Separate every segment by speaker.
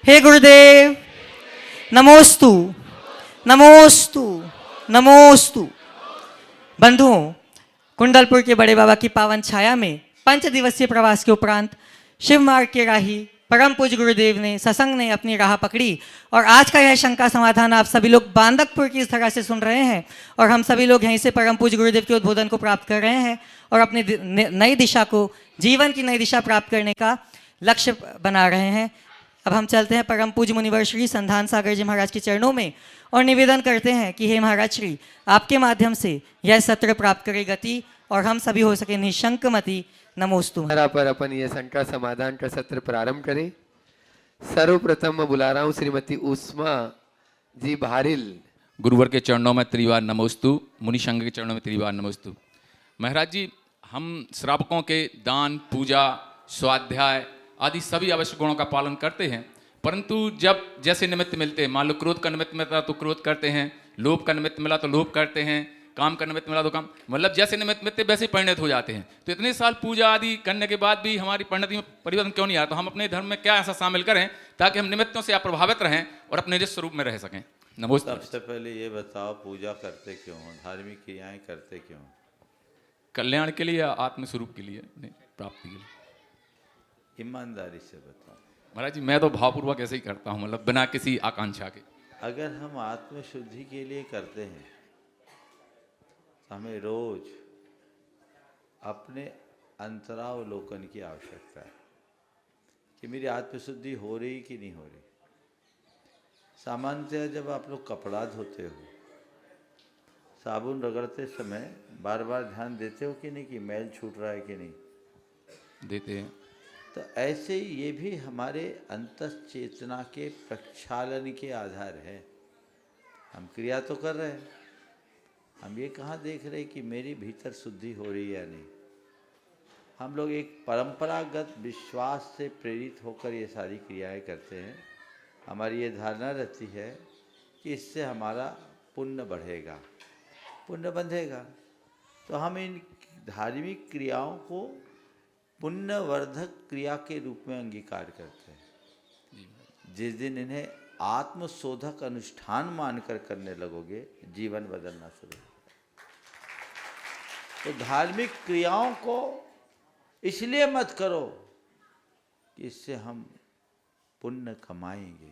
Speaker 1: हे गुरुदेव, नमोस्तु, नमोस्तु, नमोस्तु। बंधुओं, कुंडलपुर के बड़े बाबा की पावन छाया में 5 दिवसीय प्रवास के उपरांत शिव मार्ग के राही परम पूज्य गुरुदेव ने सत्संग ने अपनी राह पकड़ी और आज का यह शंका समाधान आप सभी लोग बांदकपुर की इस तरह से सुन रहे हैं और हम सभी लोग यहीं से परम पूज्य गुरुदेव के उद्बोधन को प्राप्त कर रहे हैं और अपनी नई दिशा को, जीवन की नई दिशा प्राप्त करने का लक्ष्य बना रहे हैं। अब हम चलते हैं परम पूज्य मुनिवर श्री संधान सागर जी महाराज के चरणों में और निवेदन करते हैं कि हे महाराज श्री, आपके माध्यम से यह सत्र प्राप्त करे गति और हम सभी हो सके निशंकमति। नमोस्तु।
Speaker 2: पर अपन ये शंका समाधान का सत्र प्रारंभ करें। सर्वप्रथम मैं बुला रहा हूँ श्रीमती उष्मा जी भारिल।
Speaker 3: गुरुवर के चरणों में त्रिवार नमोस्तु, मुनि संघ के चरणों में त्रिवार नमोस्तु। महाराज जी, हम श्रावकों के दान, पूजा, स्वाध्याय आदि सभी आवश्यक गुणों का पालन करते हैं, परंतु जब जैसे निमित्त मिलते हैं, मान लो क्रोध का निमित्त मिला तो क्रोध करते हैं, लोभ का निमित्त मिला तो लोभ करते हैं, काम का निमित्त मिला तो काम, मतलब जैसे निमित्त मिलते वैसे परिणत हो जाते हैं। तो इतने साल पूजा आदि करने के बाद भी हमारी परिणति में परिवर्तन क्यों नहीं आया? तो हम अपने धर्म में क्या ऐसा शामिल करें ताकि हम निमित्तों से अप्रभावित रहें और अपने निज स्वरूप में रह सकें? नमस्ते।
Speaker 4: सबसे पहले ये बताओ, पूजा करते क्यों, धार्मिक क्रियाएं करते क्यों?
Speaker 3: कल्याण के लिए या आत्मस्वरूप के लिए, नहीं प्राप्ति के लिए?
Speaker 4: ईमानदारी से बताओ।
Speaker 3: महाराज जी, मैं तो भावपूर्वक ऐसे ही करता हूँ, मतलब बिना किसी आकांक्षा के।
Speaker 4: अगर हम आत्मशुद्धि के लिए करते हैं तो हमें रोज अपने अंतरावलोकन की आवश्यकता है कि मेरी आत्मशुद्धि हो रही कि नहीं हो रही। सामान्यतः जब आप लोग कपड़ा धोते हो, साबुन रगड़ते समय बार बार ध्यान देते हो कि नहीं कि मैल छूट रहा है कि नहीं?
Speaker 3: देते हैं।
Speaker 4: तो ऐसे ही ये भी हमारे अंतश्चेतना के प्रक्षालन के आधार है। हम क्रिया तो कर रहे हैं, हम ये कहाँ देख रहे कि मेरी भीतर शुद्धि हो रही है या नहीं। हम लोग एक परंपरागत विश्वास से प्रेरित होकर ये सारी क्रियाएं करते हैं। हमारी ये धारणा रहती है कि इससे हमारा पुण्य बढ़ेगा, पुण्य बंधेगा। तो हम इन धार्मिक क्रियाओं को पुण्यवर्धक क्रिया के रूप में अंगीकार करते हैं। जिस दिन इन्हें आत्मशोधक अनुष्ठान मानकर करने लगोगे, जीवन बदलना शुरू होगा। तो धार्मिक क्रियाओं को इसलिए मत करो कि इससे हम पुण्य कमाएंगे।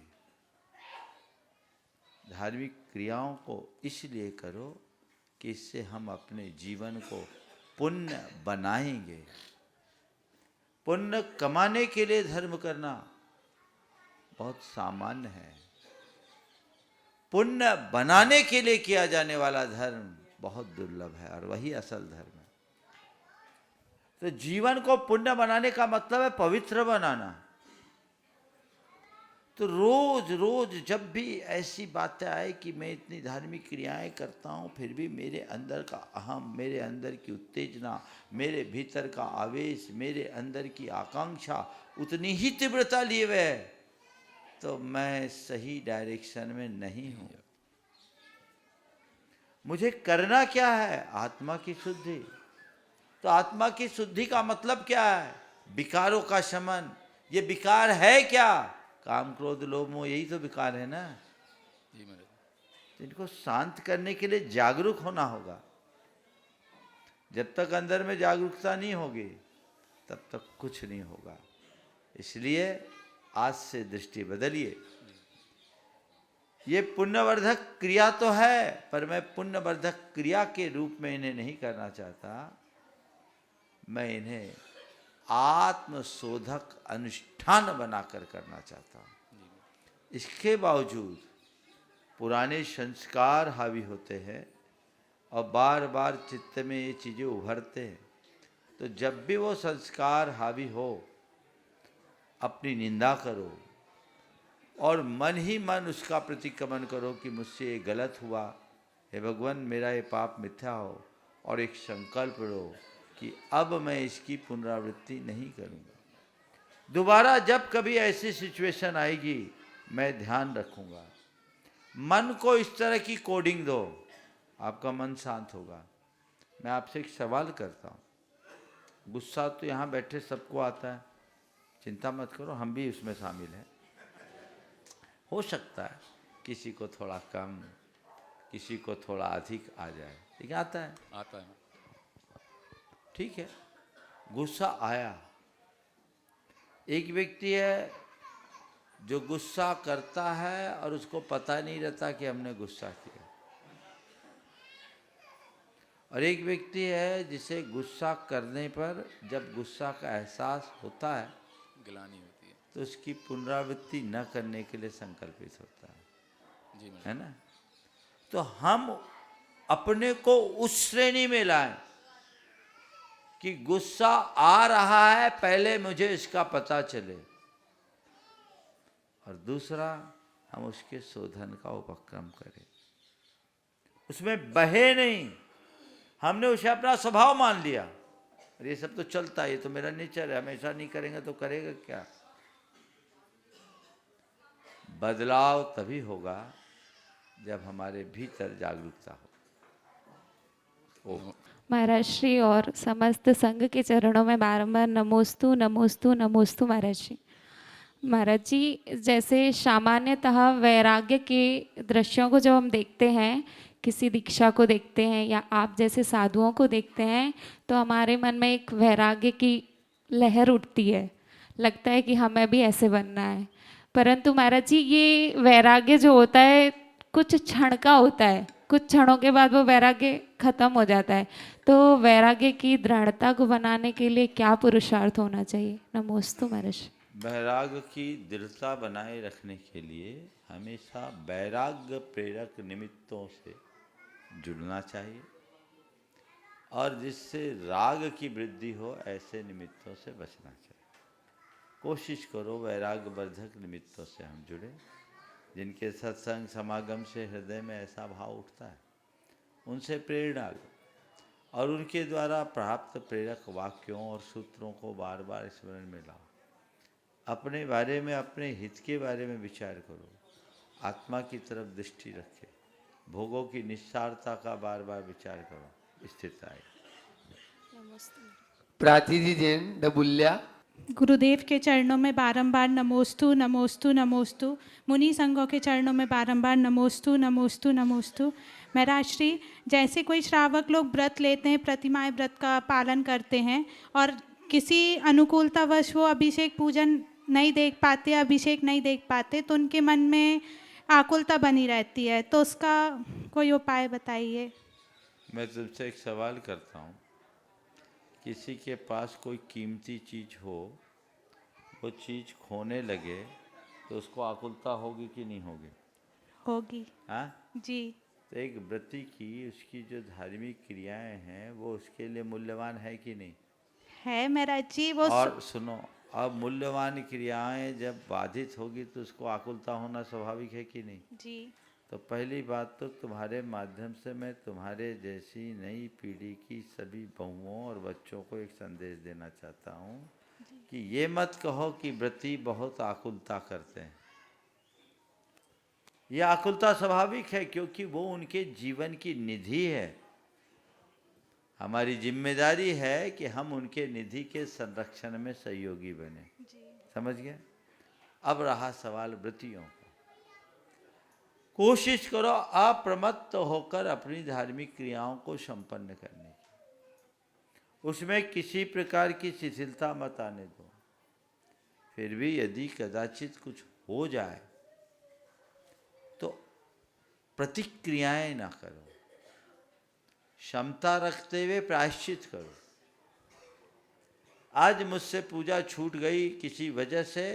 Speaker 4: धार्मिक क्रियाओं को इसलिए करो कि इससे हम अपने जीवन को पुण्य बनाएंगे। पुण्य कमाने के लिए धर्म करना बहुत सामान्य है। पुण्य बनाने के लिए किया जाने वाला धर्म बहुत दुर्लभ है और वही असल धर्म है। तो जीवन को पुण्य बनाने का मतलब है पवित्र बनाना। तो रोज रोज जब भी ऐसी बातें आए कि मैं इतनी धार्मिक क्रियाएं करता हूं फिर भी मेरे अंदर का अहम, मेरे अंदर की उत्तेजना, मेरे भीतर का आवेश, मेरे अंदर की आकांक्षा उतनी ही तीव्रता लिए हुए है, तो मैं सही डायरेक्शन में नहीं हूं। मुझे करना क्या है? आत्मा की शुद्धि। तो आत्मा की शुद्धि का मतलब क्या है? विकारों का शमन। ये विकार है क्या? काम, क्रोध, लोभ, मोह, यही तो विकार है ना। इनको शांत करने के लिए जागरूक होना होगा। जब तक अंदर में जागरूकता नहीं होगी तब तक कुछ नहीं होगा। इसलिए आज से दृष्टि बदलिए। ये पुण्यवर्धक क्रिया तो है, पर मैं पुण्यवर्धक क्रिया के रूप में इन्हें नहीं करना चाहता। मैं इन्हें आत्मशोधक अनुष्ठान बनाकर करना चाहता हूँ। इसके बावजूद पुराने संस्कार हावी होते हैं और बार बार चित्त में ये चीज़ें उभरते हैं। तो जब भी वो संस्कार हावी हो, अपनी निंदा करो और मन ही मन उसका प्रतिक्रमण करो कि मुझसे ये गलत हुआ, हे भगवान मेरा ये पाप मिथ्या हो, और एक संकल्प लो कि अब मैं इसकी पुनरावृत्ति नहीं करूँगा। दोबारा जब कभी ऐसी सिचुएशन आएगी मैं ध्यान रखूँगा। मन को इस तरह की कोडिंग दो, आपका मन शांत होगा। मैं आपसे एक सवाल करता हूँ, गुस्सा तो यहाँ बैठे सबको आता है, चिंता मत करो, हम भी उसमें शामिल हैं। हो सकता है किसी को थोड़ा कम, किसी को थोड़ा अधिक आ जाए, लेकिन आता है।
Speaker 3: आता है।
Speaker 4: ठीक है, गुस्सा आया। एक व्यक्ति है जो गुस्सा करता है और उसको पता नहीं रहता कि हमने गुस्सा किया, और एक व्यक्ति है जिसे गुस्सा करने पर जब गुस्सा का एहसास होता है
Speaker 3: गिलानी होती है।
Speaker 4: तो उसकी पुनरावृत्ति न करने के लिए संकल्पित होता है,
Speaker 3: जी मैडम।
Speaker 4: है ना। तो हम अपने को उस श्रेणी में लाएं कि गुस्सा आ रहा है, पहले मुझे इसका पता चले, और दूसरा हम उसके शोधन का उपक्रम करें, उसमें बहे नहीं। हमने उसे अपना स्वभाव मान लिया, और ये सब तो चलता है, ये तो मेरा नेचर है, हमेशा नहीं करेंगे तो करेगा क्या। बदलाव तभी होगा जब हमारे भीतर जागरूकता हो।
Speaker 5: महाराज श्री और समस्त संघ के चरणों में बारंबार नमोस्तु नमोस्तु नमोस्तु महाराज जी। महाराज जी, जैसे सामान्यतः वैराग्य के दृश्यों को जब हम देखते हैं, किसी दीक्षा को देखते हैं या आप जैसे साधुओं को देखते हैं, तो हमारे मन में एक वैराग्य की लहर उठती है, लगता है कि हमें भी ऐसे बनना है। परंतु महाराज जी, ये वैराग्य जो होता है कुछ क्षण का होता है, कुछ क्षणों के बाद वो वैराग्य खत्म हो जाता है। तो वैराग्य की दृढ़ता को बनाने के लिए क्या पुरुषार्थ होना चाहिए? नमोस्तु महाराज।
Speaker 4: वैराग्य की दृढ़ता बनाए रखने के लिए हमेशा वैराग्य प्रेरक निमित्तों से जुड़ना चाहिए, और जिससे राग की वृद्धि हो ऐसे निमित्तों से बचना चाहिए। कोशिश करो वैराग्य वर्धक निमित्तों से हम जुड़े, जिनके सत्संग समागम से हृदय में ऐसा भाव उठता है, उनसे प्रेरणा लो, और उनके द्वारा प्राप्त प्रेरक वाक्यों और सूत्रों को बार बार स्मरण में लाओ। अपने बारे में, अपने हित के बारे में विचार करो, आत्मा की तरफ दृष्टि रखे, भोगों की निस्सारता का बार बार विचार करो, स्थिरता आए।
Speaker 2: प्रातिथि जैन डबुल्या।
Speaker 6: गुरुदेव के चरणों में बारंबार नमोस्तु नमोस्तु नमोस्तु। मुनि संघों के चरणों में बारंबार नमोस्तु नमोस्तु नमोस्तु। महाराज श्री, जैसे कोई श्रावक लोग व्रत लेते हैं, प्रतिमाएं व्रत का पालन करते हैं, और किसी अनुकूलतावश वो अभिषेक पूजन नहीं देख पाते, अभिषेक नहीं देख पाते, तो उनके मन में आकुलता बनी रहती है, तो उसका कोई उपाय बताइए।
Speaker 4: मैं तुमसे एक सवाल करता हूँ, किसी के पास कोई कीमती चीज़ हो, वो चीज़ खोने लगे तो उसको आकुलता होगी कि नहीं होगी?
Speaker 6: होगी।
Speaker 4: हाँ
Speaker 6: जी।
Speaker 4: तो एक व्रती की, उसकी जो धार्मिक क्रियाएं हैं वो उसके लिए मूल्यवान है कि नहीं?
Speaker 6: है महाराज जी। वो
Speaker 4: और सुनो, अब मूल्यवान क्रियाएं जब बाधित होगी तो उसको आकुलता होना स्वाभाविक है कि नहीं?
Speaker 6: जी।
Speaker 4: तो पहली बात तो तुम्हारे माध्यम से मैं तुम्हारे जैसी नई पीढ़ी की सभी बहुओं और बच्चों को एक संदेश देना चाहता हूँ कि ये मत कहो कि व्रती बहुत आकुलता करते हैं। यह आकुलता स्वाभाविक है, क्योंकि वो उनके जीवन की निधि है। हमारी जिम्मेदारी है कि हम उनके निधि के संरक्षण में सहयोगी बने। समझ गए? अब रहा सवाल व्रतियों का। कोशिश करो अप्रमत्त होकर अपनी धार्मिक क्रियाओं को संपन्न करने की, उसमें किसी प्रकार की शिथिलता मत आने दो। फिर भी यदि कदाचित कुछ हो जाए तो प्रतिक्रियाएं ना करो, क्षमता रखते हुए प्रायश्चित करो। आज मुझसे पूजा छूट गई किसी वजह से,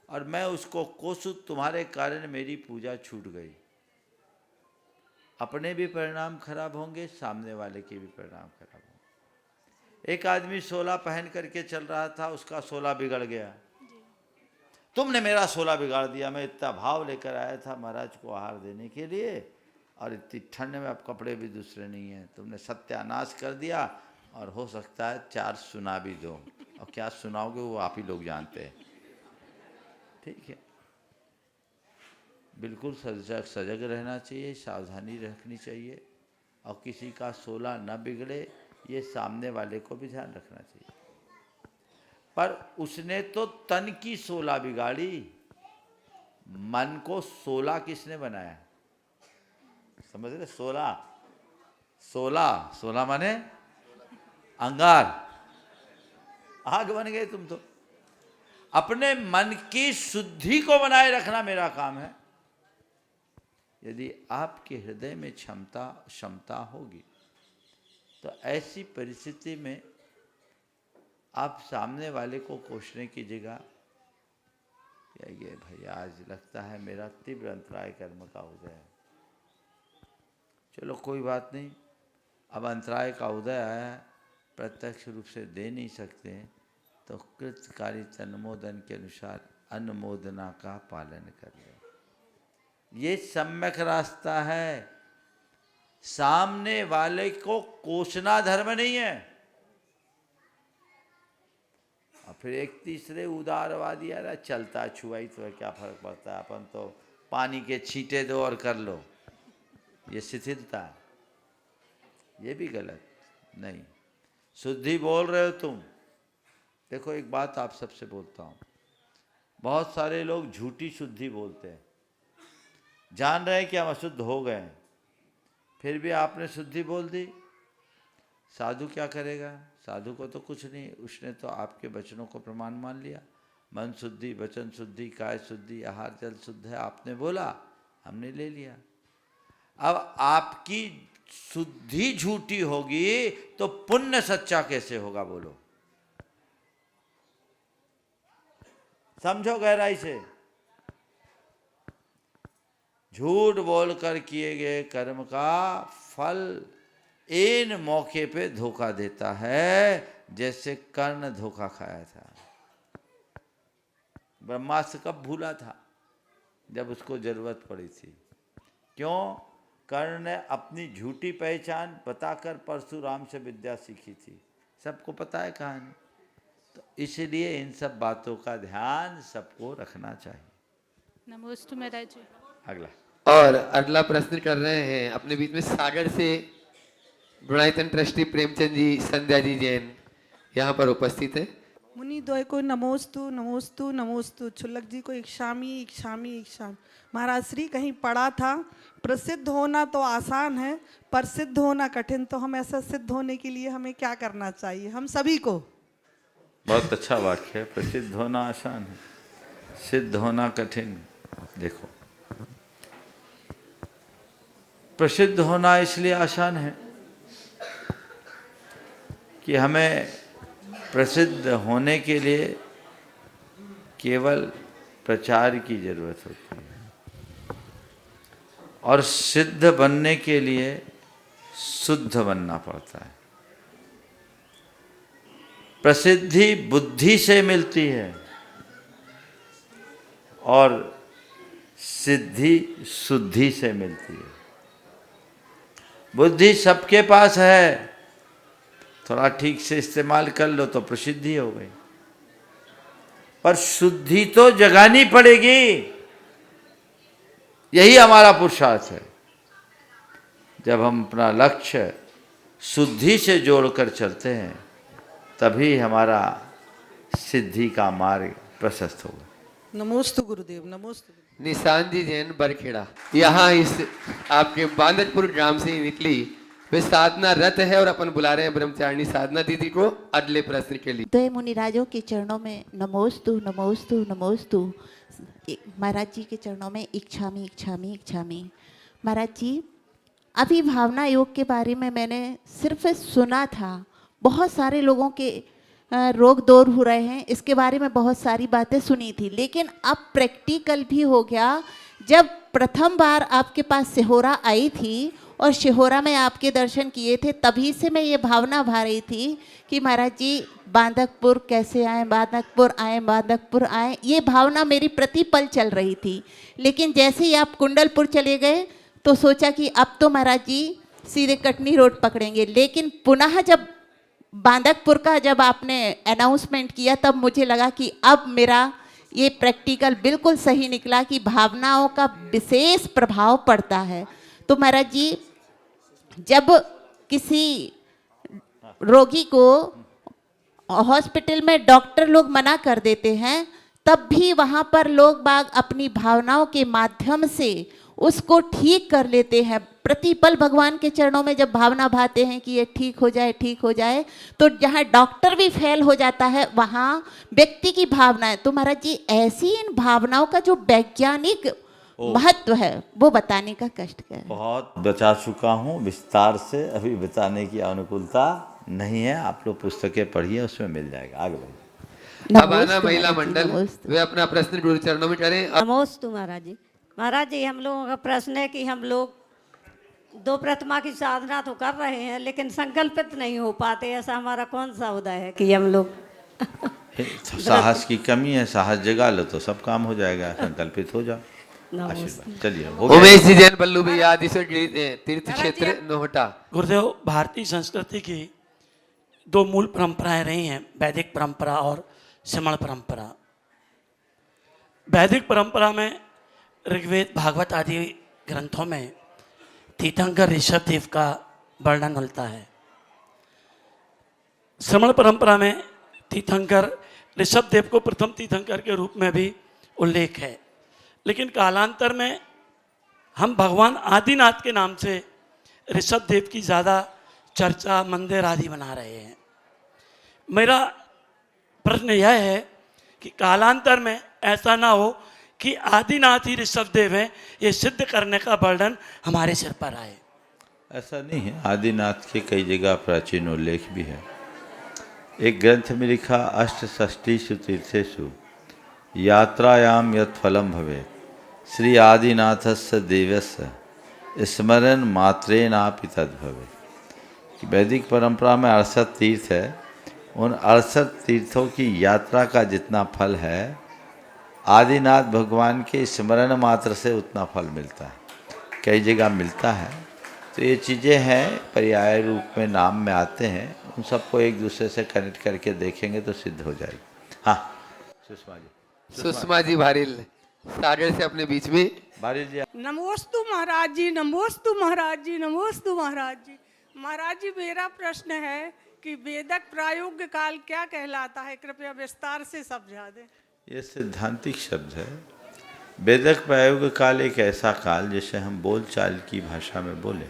Speaker 4: और मैं उसको कोसू, तुम्हारे कारण मेरी पूजा छूट गई। अपने भी परिणाम खराब होंगे, सामने वाले के भी परिणाम खराब होंगे। एक आदमी 16 पहन करके चल रहा था, उसका 16 बिगड़ गया। तुमने मेरा 16 बिगाड़ दिया। मैं इतना भाव लेकर आया था महाराज को आहार देने के लिए, और इतनी ठंड में अब कपड़े भी दूसरे नहीं हैं। तुमने सत्यानाश कर दिया, और हो सकता है 4 सुना भी दो, और क्या सुनाओगे वो आप ही लोग जानते हैं। ठीक है, बिल्कुल सजग रहना चाहिए, सावधानी रखनी चाहिए, और किसी का 16 न बिगड़े ये सामने वाले को भी ध्यान रखना चाहिए। पर उसने तो तन की 16 बिगाड़ी, मन को 16 किसने बनाया? समझ रहे? 16 माने अंगार, आग बन गए तुम तो। अपने मन की शुद्धि को बनाए रखना मेरा काम है। यदि आपके हृदय में क्षमता होगी तो ऐसी परिस्थिति में आप सामने वाले को कोसने की जगह ये भाई आज लगता है मेरा तीव्र अंतराय कर्म का उदय है, चलो कोई बात नहीं, अब अंतराय का उदय आया है, प्रत्यक्ष रूप से दे नहीं सकते हैं तो कृतकारी तन्मोदन के अनुसार अनुमोदना का पालन कर ले। ये सम्यक रास्ता है। सामने वाले को कोसना धर्म नहीं है। और फिर एक तीसरे उदारवादी आ रहा, चलता छुआई तो क्या फर्क पड़ता है, अपन तो पानी के छींटे दो और कर लो, ये शिथिलता है, ये भी गलत नहीं। शुद्धि बोल रहे हो तुम। देखो एक बात आप सबसे बोलता हूँ, बहुत सारे लोग झूठी शुद्धि बोलते हैं, जान रहे हैं कि हम अशुद्ध हो गए हैं, फिर भी आपने शुद्धि बोल दी। साधु क्या करेगा? साधु को तो कुछ नहीं, उसने तो आपके वचनों को प्रमाण मान लिया। मन शुद्धि, वचन शुद्धि, काय शुद्धि, आहार जल शुद्ध है, आपने बोला, हमने ले लिया। अब आपकी शुद्धि झूठी होगी तो पुण्य सच्चा कैसे होगा? बोलो, समझो गहराई से। झूठ बोलकर किए गए कर्म का फल इन मौके पे धोखा देता है, जैसे कर्ण धोखा खाया था। ब्रह्मास्त्र कब भूला था? जब उसको जरूरत पड़ी थी। क्यों? कर्ण ने अपनी झूठी पहचान बताकर परशुराम से विद्या सीखी थी। सबको पता है कहानी। तो इसलिए इन सब बातों का ध्यान सबको रखना चाहिए।
Speaker 6: नमोस्तु महाराज जी।
Speaker 4: अगला
Speaker 2: और अगला प्रश्न कर रहे हैं अपने बीच में सागर से गुणायतन ट्रस्टी प्रेमचंद जी, संध्या जी जैन यहाँ पर उपस्थित है।
Speaker 7: मुनि द्वय को नमोस्तु नमोस्तु नमोस्तु। छुल्लक जी को इक्षामी इक्षामी इक्षामी। महाराज श्री कहीं पढ़ा था, प्रसिद्ध होना तो आसान है पर सिद्ध होना कठिन। तो हम ऐसा सिद्ध होने के लिए हमें क्या करना चाहिए? हम सभी को।
Speaker 4: बहुत अच्छा वाक्य है। प्रसिद्ध होना आसान है, सिद्ध होना कठिन। देखो, प्रसिद्ध होना इसलिए आसान है कि हमें प्रसिद्ध होने के लिए केवल प्रचार की जरूरत होती है, और सिद्ध बनने के लिए शुद्ध बनना पड़ता है। प्रसिद्धि बुद्धि से मिलती है और सिद्धि शुद्धि से मिलती है। बुद्धि सबके पास है, थोड़ा ठीक से इस्तेमाल कर लो तो प्रसिद्धि हो गई, पर शुद्धि तो जगानी पड़ेगी। यही हमारा पुरुषार्थ है। जब हम अपना लक्ष्य शुद्धि से जोड़कर चलते हैं तभी हमारा सिद्धि का मार्ग प्रशस्त होगा।
Speaker 7: नमोस्तु गुरुदेव, नमोस्तु।
Speaker 2: निशान जी जैन बरखेड़ा, यहाँ इस आपके बांदकपुर ग्राम से ही निकली वे साधना रत है और अपन बुला रहे हैं ब्रह्मचारिणी साधना दीदी को अगले प्रश्न के लिए।
Speaker 8: द्वय मुनिराजों के चरणों में नमोस्तु नमोस्तु नमोस्तु। महाराज जी के चरणों में इच्छामी इच्छामी इच्छामी। महाराज जी, अभी भावना योग के बारे में मैंने सिर्फ सुना था, बहुत सारे लोगों के रोग दूर हो रहे हैं, इसके बारे में बहुत सारी बातें सुनी थी, लेकिन अब प्रैक्टिकल भी हो गया। जब प्रथम बार आपके पास सिहोरा आई थी और शिहोरा में आपके दर्शन किए थे, तभी से मैं ये भावना भा रही थी कि महाराज जी बांदकपुर कैसे आए, बांदकपुर आए, बांदकपुर आए, ये भावना मेरी प्रतिपल चल रही थी। लेकिन जैसे ही आप कुंडलपुर चले गए तो सोचा कि अब तो महाराज जी सीधे कटनी रोड पकड़ेंगे, लेकिन पुनः जब बांदकपुर का जब आपने अनाउंसमेंट किया तब मुझे लगा कि अब मेरा ये प्रैक्टिकल बिल्कुल सही निकला कि भावनाओं का विशेष प्रभाव पड़ता है। तो महाराज जी, जब किसी रोगी को हॉस्पिटल में डॉक्टर लोग मना कर देते हैं तब भी वहाँ पर लोग बाग अपनी भावनाओं के माध्यम से उसको ठीक कर लेते हैं। प्रतिपल भगवान के चरणों में जब भावना भाते हैं कि ये ठीक हो जाए, ठीक हो जाए, तो जहाँ डॉक्टर भी फेल हो जाता है वहाँ व्यक्ति की भावनाएं। तो महाराज जी ऐसी इन भावनाओं का जो वैज्ञानिक महत्व है वो बताने का कष्ट कर।
Speaker 4: बहुत बचा चुका हूँ विस्तार से, अभी बताने की अनुकूलता नहीं है। आप लोग पुस्तकें पढ़िए, उसमें मिल जाएगा। आगे बढ़िए।
Speaker 2: अब आना महिला मंडल, वे अपना प्रश्न गुरु चरणों में करें।
Speaker 9: नमोस्तु महाराज जी। महाराज जी, हम लोगों का प्रश्न है कि हम लोग 2 प्रतिमा की साधना तो कर रहे हैं लेकिन संकल्पित नहीं हो पाते। ऐसा हमारा कौन सा उदय है कि हम लोग
Speaker 4: साहस की कमी है, साहस जगा लो तो सब काम हो जाएगा। संकल्पित हो जाओ। आशीर्वाद। चलिए, हो गया।
Speaker 2: उमेश जी जैन बल्लू भैया आदिश्वर तीर्थ क्षेत्र नोहटा।
Speaker 10: गुरुदेव, भारतीय संस्कृति की 2 मूल परंपराएं रही हैं, वैदिक परंपरा और श्रमण परंपरा। वैदिक परंपरा में ऋग्वेद, भागवत आदि ग्रंथों में तीर्थंकर ऋषभदेव का वर्णन मिलता है। श्रमण परंपरा में तीर्थंकर ऋषभदेव को प्रथम तीर्थंकर के रूप में भी उल्लेख है, लेकिन कालांतर में हम भगवान आदिनाथ के नाम से ऋषभदेव की ज़्यादा चर्चा, मंदिर आदि बना रहे हैं। मेरा प्रश्न यह है कि कालांतर में ऐसा ना हो कि आदिनाथ ही ऋषभदेव हैं, ये सिद्ध करने का बर्डन हमारे सिर पर आए।
Speaker 4: ऐसा नहीं है, आदिनाथ के कई जगह प्राचीन उल्लेख भी है। एक ग्रंथ में लिखा, अष्टषष्टिषु तीर्थेषु यात्रायाम यत् फलम भवेत् श्री आदिनाथस्य देवस्य स्मरण मात्रेणापि तद् भवेत्। वैदिक परंपरा में 68 तीर्थ है, उन 68 तीर्थों की यात्रा का जितना फल है आदिनाथ भगवान के स्मरण मात्र से उतना फल मिलता है। कई जगह मिलता है, तो ये चीज़ें हैं, पर्याय रूप में नाम में आते हैं। उन सबको एक दूसरे से कनेक्ट करके देखेंगे तो सिद्ध हो जाएगी। हाँ,
Speaker 2: सुषमा जी भारिल सागर से अपने बीच में।
Speaker 4: भारिल जी,
Speaker 11: नमोस्तु महाराज जी, नमोस्तु महाराज जी, नमोस्तु महाराज जी। महाराज जी, मेरा प्रश्न है कि वेदक प्रायोग्य काल क्या कहलाता है? कृपया विस्तार से समझा दें।
Speaker 4: ये सिद्धांतिक शब्द है। वेदक प्रायोगिक काल एक ऐसा काल जिसे हम बोलचाल की भाषा में बोले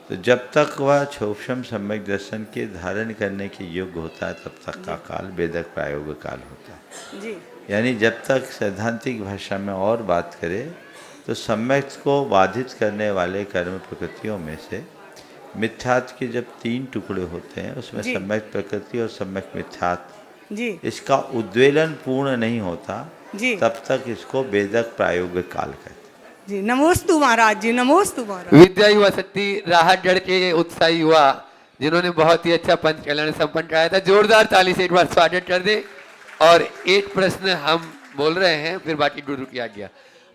Speaker 4: तो जब तक वह क्षोभम सम्यक दर्शन के धारण करने के योग्य होता है तब तक का काल वेदक प्रायोगिक काल होता है
Speaker 11: जी।
Speaker 4: यानी जब तक सैद्धांतिक भाषा में और बात करें तो सम्यक को बाधित करने वाले कर्म प्रकृतियों में से मिथ्यात्व के जब 3 टुकड़े होते हैं उसमें सम्यक प्रकृति और सम्यक मिथ्यात्व
Speaker 11: जी,
Speaker 4: इसका उद्वेलन पूर्ण नहीं होता
Speaker 11: जी,
Speaker 4: तब तक इसको वेदक प्रायोगिक काल कहते हैं।
Speaker 11: जी। नमोस्तु महाराज जी, नमोस्तु महाराज।
Speaker 2: विद्या युवा शक्ति राहतगढ़ के उत्साही युवा जिन्होंने बहुत ही अच्छा पंच कल्याण संपन्न कराया था, जोरदार ताली से एक बार स्वागत कर दे। और एक प्रश्न हम बोल रहे हैं, फिर बाकी गुरु की आज्ञा।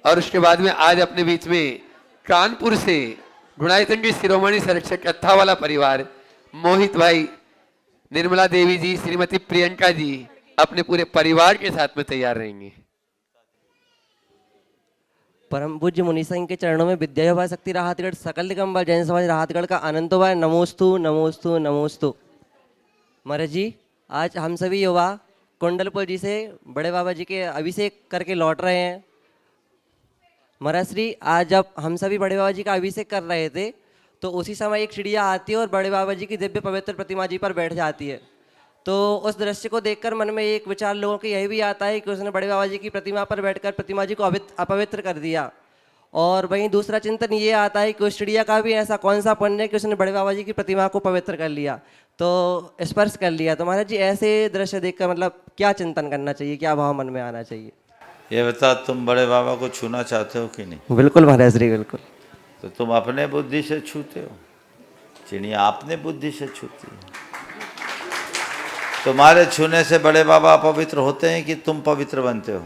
Speaker 2: और उसके बाद में आज अपने बीच में कानपुर से गुणायतन की शिरोमणि संरक्षक कथा वाला परिवार मोहित भाई, निर्मला देवी जी, श्रीमती प्रियंका जी अपने पूरे परिवार के साथ में तैयार रहेंगे।
Speaker 12: परम पूज्य मुनि संघ के चरणों में विद्या युवा शक्ति राहतगढ़ सकल दिगंबर जैन समाज राहतगढ़ का अनंतोभाय नमोस्तु नमोस्तु नमोस्तु। महाराज जी, आज हम सभी युवा कुंडलपुर जी से बड़े बाबा जी के अभिषेक करके लौट रहे हैं। महाराज श्री, आज जब हम सभी बड़े बाबा जी का अभिषेक कर रहे थे तो उसी समय एक चिड़िया आती है और बड़े बाबा जी की दिव्य पवित्र प्रतिमा जी पर बैठ जाती है। तो उस दृश्य को देखकर मन में एक विचार लोगों के यही भी आता है कि उसने बड़े बाबा जी की प्रतिमा पर बैठकर प्रतिमा जी को अपवित्र कर दिया। और वहीं दूसरा चिंतन ये आता है कि उस चिड़िया का भी ऐसा कौन सा पुण्य है कि उसने बड़े बाबा जी की प्रतिमा को पवित्र कर लिया, तो स्पर्श कर लिया। तो महाराज जी, ऐसे दृश्य देखकर मतलब क्या चिंतन करना चाहिए, क्या भाव मन में आना चाहिए?
Speaker 4: ये बता, तुम बड़े बाबा को छूना चाहते हो कि नहीं?
Speaker 12: बिल्कुल महाराज जी, बिल्कुल।
Speaker 4: तो तुम अपने बुद्धि से छूते हो, चिड़िया अपने बुद्धि से छूती है। तुम्हारे छूने से बड़े बाबा अपवित्र होते हैं कि तुम पवित्र बनते हो?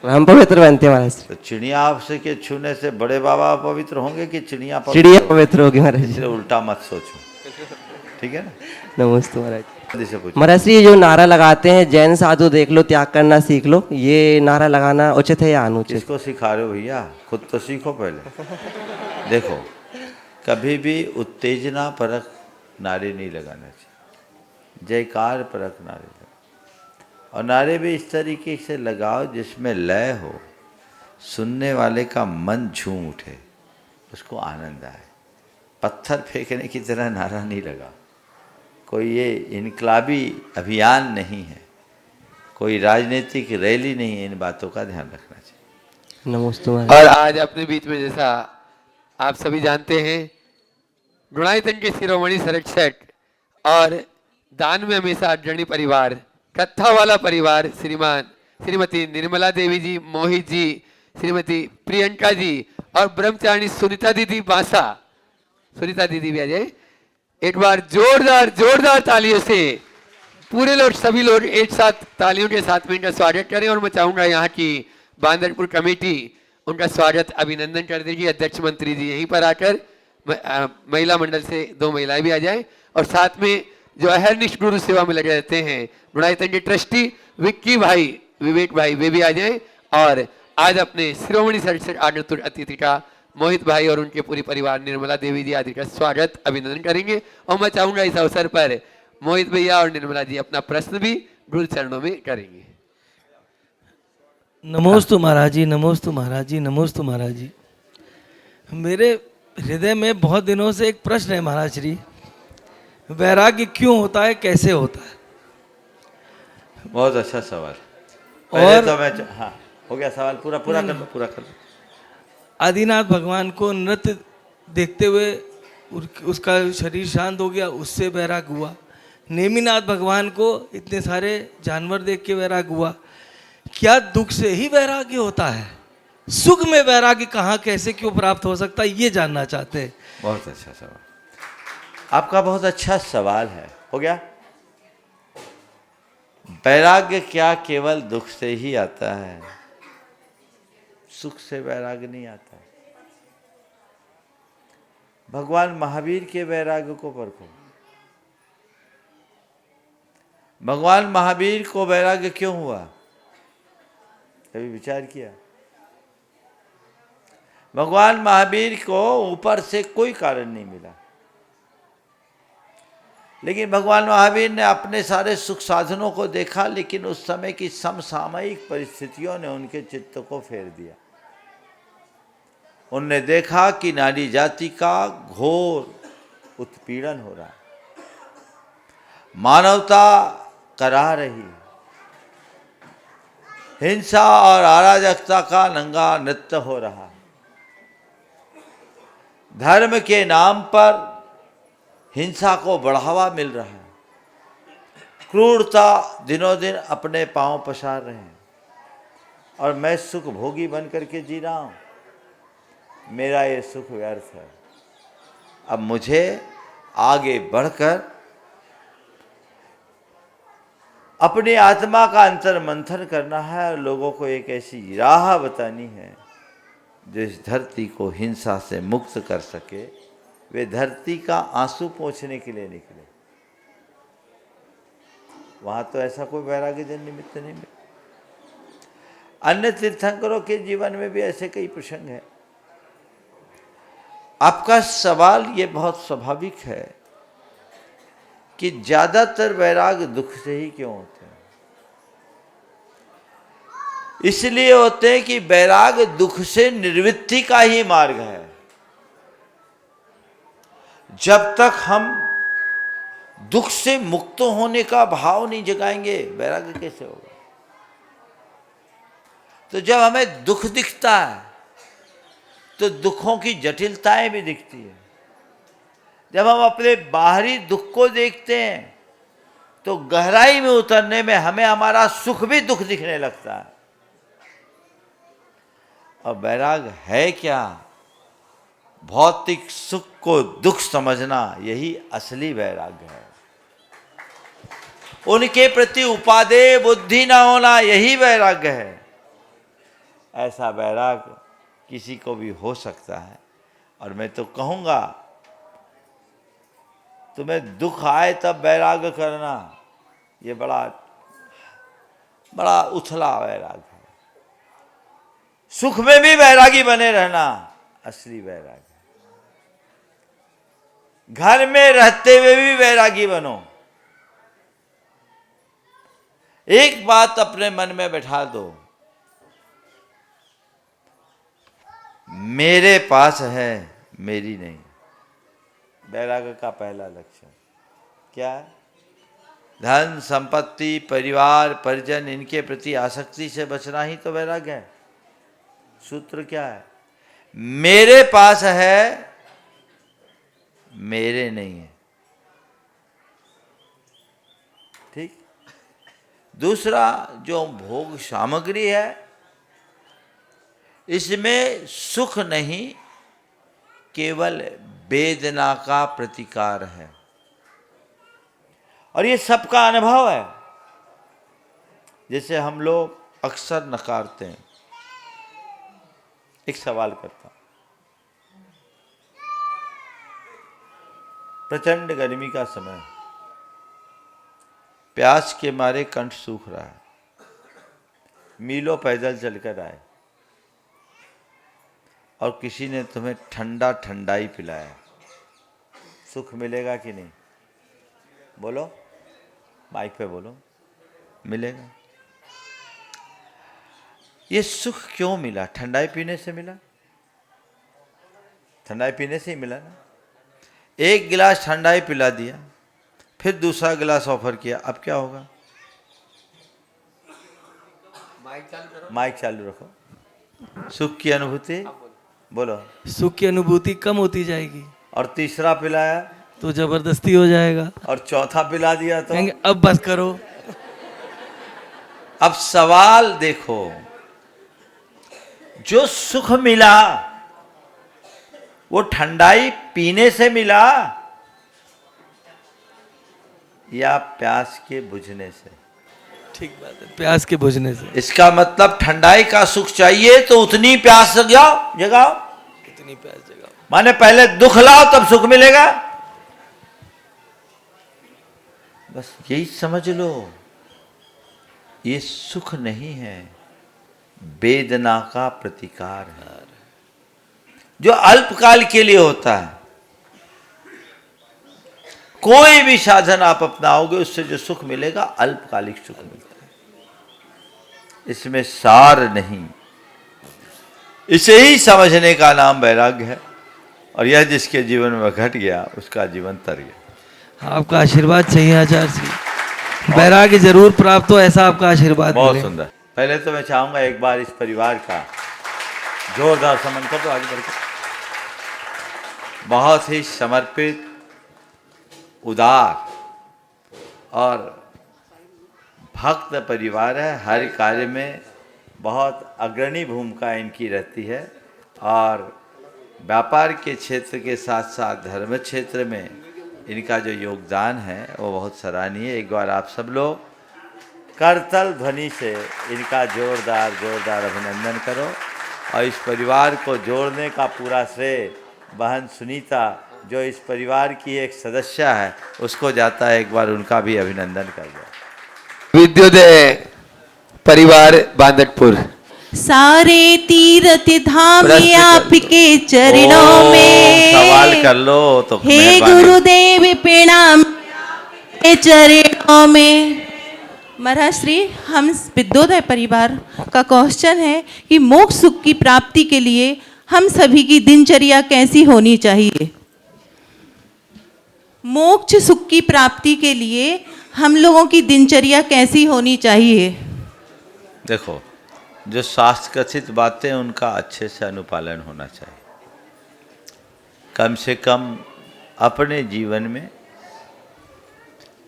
Speaker 12: हम पवित्र बनते हैं महाराज।
Speaker 4: तो चिड़िया आपसे के छूने से बड़े बाबा अपवित्र होंगे कि चिड़िया
Speaker 12: पवित्र होगी महाराज जी?
Speaker 4: उल्टा मत सोचो, ठीक है ना?
Speaker 12: नमस्ते महाराज।
Speaker 4: पूछो।
Speaker 12: महाराज जी, ये जो नारा लगाते हैं जैन साधु देख लो त्याग करना सीख लो, ये नारा लगाना उचित है या अनुचित?
Speaker 4: इसको सिखा रहे हो भैया, खुद तो सीखो पहले। देखो, कभी भी उत्तेजना परक नारे नहीं लगाना चाहिए, जयकार परक नारे लगा। और नारे भी इस तरीके से लगाओ जिसमें लय हो, सुनने वाले का मन झूम उठे, उसको आनंद आए। पत्थर फेंकने की तरह नारा नहीं लगा। कोई ये इनकलाबी अभियान नहीं है, कोई राजनीतिक रैली नहीं है। इन बातों का ध्यान रखना चाहिए।
Speaker 12: नमोस्तु
Speaker 2: और आज अपने बीच में, जैसा आप सभी जानते हैं, गुणायतन के शिरोमणि संरक्षक और दान में हमेशा अग्रणी परिवार, कथा वाला परिवार, श्रीमती निर्मला देवी जी, मोहित जी, श्रीमती प्रियंका जी और ब्रह्मचारिणी सुनीता दीदी बांसा। सुनीता दीदी भी आ जाए। एक बार जोरदार तालियों से पूरे लोग, सभी लोग एक साथ तालियों के साथ में इनका स्वागत करें। और मैं चाहूंगा यहाँ की बांदरपुर कमेटी उनका स्वागत अभिनंदन कर देगी। अध्यक्ष मंत्री जी यहीं पर आकर, महिला मंडल से 2 महिलाएं भी आ जाएं, और साथ में जो अहरनिश गुरु सेवा में लगे रहते हैं गुणायतन के ट्रस्टी विक्की भाई, विवेक भाई, वे भी आ जाएं। और आज अपने शिरोमणि संरक्षक आगंतुक अतिथि का मोहित भाई और उनके पूरी परिवार, निर्मला देवी जी आदि का स्वागत अभिनंदन करेंगे। और मैं चाहूंगा इस अवसर पर मोहित भैया और निर्मला जी अपना प्रश्न भी गुरु चरणों में करेंगे।
Speaker 13: नमोस्तु महाराज जी, नमोस्तु महाराज जी, नमोस्तु महाराज जी। मेरे हृदय में बहुत दिनों से एक प्रश्न है महाराज श्री, वैराग्य क्यों होता है, कैसे होता है?
Speaker 4: बहुत अच्छा सवाल। पहले तो मैं हाँ, हो गया सवाल पूरा कर लो।
Speaker 13: आदिनाथ भगवान को नृत्य देखते हुए उसका शरीर शांत हो गया, उससे वैराग हुआ। नेमिनाथ भगवान को इतने सारे जानवर देख के वैराग हुआ। क्या दुख से ही वैराग्य होता है? सुख में वैराग्य कहाँ, कैसे, क्यों प्राप्त हो सकता है, ये जानना चाहते हैं।
Speaker 4: बहुत अच्छा सवाल, आपका बहुत अच्छा सवाल है। हो गया। वैराग्य क्या केवल दुख से ही आता है? सुख से वैराग्य नहीं आता। भगवान महावीर के वैराग्य को परखो। भगवान महावीर को वैराग्य क्यों हुआ, कभी विचार किया? भगवान महावीर को ऊपर से कोई कारण नहीं मिला, लेकिन भगवान महावीर ने अपने सारे सुख साधनों को देखा, लेकिन उस समय की समसामयिक परिस्थितियों ने उनके चित्त को फेर दिया। उनने देखा कि नारी जाति का घोर उत्पीड़न हो रहा है, मानवता करा रही, हिंसा और अराजकता का नंगा नृत्य हो रहा, धर्म के नाम पर हिंसा को बढ़ावा मिल रहा है, क्रूरता दिनों दिन अपने पांव पसार रहे हैं, और मैं सुख भोगी बन करके जी रहा हूं। मेरा ये सुख व्यर्थ है। अब मुझे आगे बढ़कर अपनी आत्मा का अंतर मंथन करना है और लोगों को एक ऐसी राह बतानी है जो इस धरती को हिंसा से मुक्त कर सके। वे धरती का आंसू पोंछने के लिए निकले। वहां तो ऐसा कोई वैराग्य जन निमित्त नहीं मिला। अन्य तीर्थंकरों के जीवन में भी ऐसे कई प्रसंग हैं। आपका सवाल ये बहुत स्वाभाविक है कि ज्यादातर वैराग दुख से ही क्यों होते हैं? इसलिए होते हैं कि वैराग दुख से निर्वृत्ति का ही मार्ग है। जब तक हम दुख से मुक्त होने का भाव नहीं जगाएंगे, वैराग्य कैसे होगा? तो जब हमें दुख दिखता है तो दुखों की जटिलताएं भी दिखती है। जब हम अपने बाहरी दुख को देखते हैं तो गहराई में उतरने में हमें हमारा सुख भी दुख दिखने लगता है। और वैराग है क्या? भौतिक सुख को दुख समझना, यही असली वैराग्य है। उनके प्रति उपादेय बुद्धि ना होना, यही वैराग्य है। ऐसा वैराग्य किसी को भी हो सकता है। और मैं तो कहूँगा, तुम्हें दुख आए तब वैराग्य करना, ये बड़ा उथला वैराग्य है। सुख में भी वैरागी बने रहना असली वैराग्य है। घर में रहते हुए भी वैरागी बनो। एक बात अपने मन में बैठा दो, मेरे पास है, मेरी नहीं। वैराग्य का पहला लक्षण क्या है? धन संपत्ति परिवार परिजन इनके प्रति आसक्ति से बचना ही तो वैराग्य है। सूत्र क्या है? मेरे पास है, मेरे नहीं है। ठीक। दूसरा, जो भोग सामग्री है इसमें सुख नहीं, केवल वेदना का प्रतिकार है, और ये सबका अनुभव है। जैसे हम लोग अक्सर नकारते हैं। एक सवाल करता हूं, प्रचंड गर्मी का समय, प्यास के मारे कंठ सूख रहा है, मीलों पैदल चलकर आए और किसी ने तुम्हें ठंडा ठंडाई पिलाया, सुख मिलेगा कि नहीं? बोलो, माइक पे बोलो। मिलेगा। ये सुख क्यों मिला? ठंडाई पीने से मिला? ठंडाई पीने से ही मिला ना। एक गिलास ठंडाई पिला दिया, फिर दूसरा गिलास ऑफर किया, अब क्या होगा? माइक चालू रखो। सुख की अनुभूति बोलो।
Speaker 13: सुख की अनुभूति कम होती जाएगी।
Speaker 4: और तीसरा पिलाया
Speaker 13: तो जबरदस्ती हो जाएगा।
Speaker 4: और चौथा पिला दिया तो
Speaker 13: कहेंगे अब बस करो।
Speaker 4: अब सवाल देखो, जो सुख मिला वो ठंडाई पीने से मिला या प्यास के बुझने से?
Speaker 13: ठीक बात है, प्यास के बुझने से।
Speaker 4: इसका मतलब ठंडाई का सुख चाहिए तो उतनी प्यास जगाओ,
Speaker 13: इतनी प्यास जगाओ।
Speaker 4: माने पहले दुख लाओ तब सुख मिलेगा। बस यही समझ लो, ये सुख नहीं है, वेदना का प्रतिकार है, जो अल्पकाल के लिए होता है। कोई भी साधन आप अपनाओगे उससे जो सुख मिलेगा अल्पकालिक सुख मिलता है, इसमें सार नहीं। इसे ही समझने का नाम वैराग्य है, और यह जिसके जीवन में घट गया उसका जीवन तर गया।
Speaker 13: आपका आशीर्वाद चाहिए आचार्य जी, वैराग्य जरूर प्राप्त हो, ऐसा आपका आशीर्वाद।
Speaker 4: बहुत सुंदर। पहले तो मैं चाहूंगा एक बार इस परिवार का जोरदार सम्मान कर दो। आगे बढ़कर बहुत ही समर्पित, उदार और भक्त परिवार है। हर कार्य में बहुत अग्रणी भूमिका इनकी रहती है, और व्यापार के क्षेत्र के साथ साथ धर्म क्षेत्र में इनका जो योगदान है वो बहुत सराहनीय है। एक बार आप सब लोग करतल ध्वनि से इनका जोरदार अभिनंदन करो। और इस परिवार को जोड़ने का पूरा श्रेय बहन सुनीता, जो इस परिवार की एक सदस्य है, उसको जाता है। एक बार उनका भी अभिनंदन कर दो।
Speaker 2: विद्योदय परिवार बांदटपुर।
Speaker 8: सारे तीर्थ धाम आपके चरणों में,
Speaker 4: सवाल कर लो तो
Speaker 8: हे
Speaker 4: मेहरबानी।
Speaker 8: गुरुदेव प्रणाम के चरणों में। महाराज श्री, हम विद्योदय परिवार का क्वेश्चन है कि मोक्ष सुख की प्राप्ति के लिए हम सभी की दिनचर्या कैसी होनी चाहिए? मोक्ष सुख की प्राप्ति के लिए हम लोगों की दिनचर्या कैसी होनी चाहिए?
Speaker 4: देखो, जो शास्त्र कथित बातें उनका अच्छे से अनुपालन होना चाहिए। कम से कम अपने जीवन में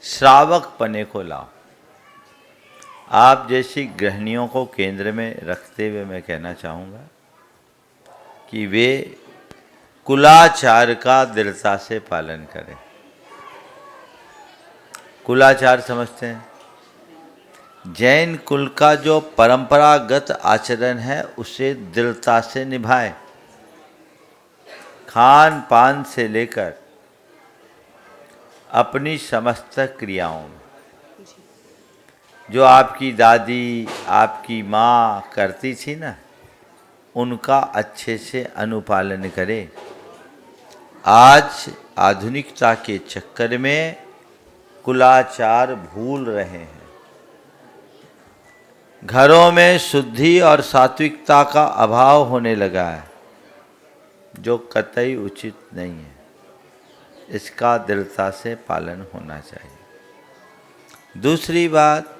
Speaker 4: श्रावक पने को लाओ। आप जैसी गृहिणियों को केंद्र में रखते हुए मैं कहना चाहूँगा कि वे कुलाचार का दृढ़ता से पालन करें। कुलाचार समझते हैं? जैन कुल का जो परंपरागत आचरण है उसे दृढ़ता से निभाएं। खान पान से लेकर अपनी समस्त क्रियाओं में जो आपकी दादी, आपकी माँ करती थी ना, उनका अच्छे से अनुपालन करें। आज आधुनिकता के चक्कर में कुलाचार भूल रहे हैं। घरों में शुद्धि और सात्विकता का अभाव होने लगा है, जो कतई उचित नहीं है। इसका दृढ़ता से पालन होना चाहिए। दूसरी बात,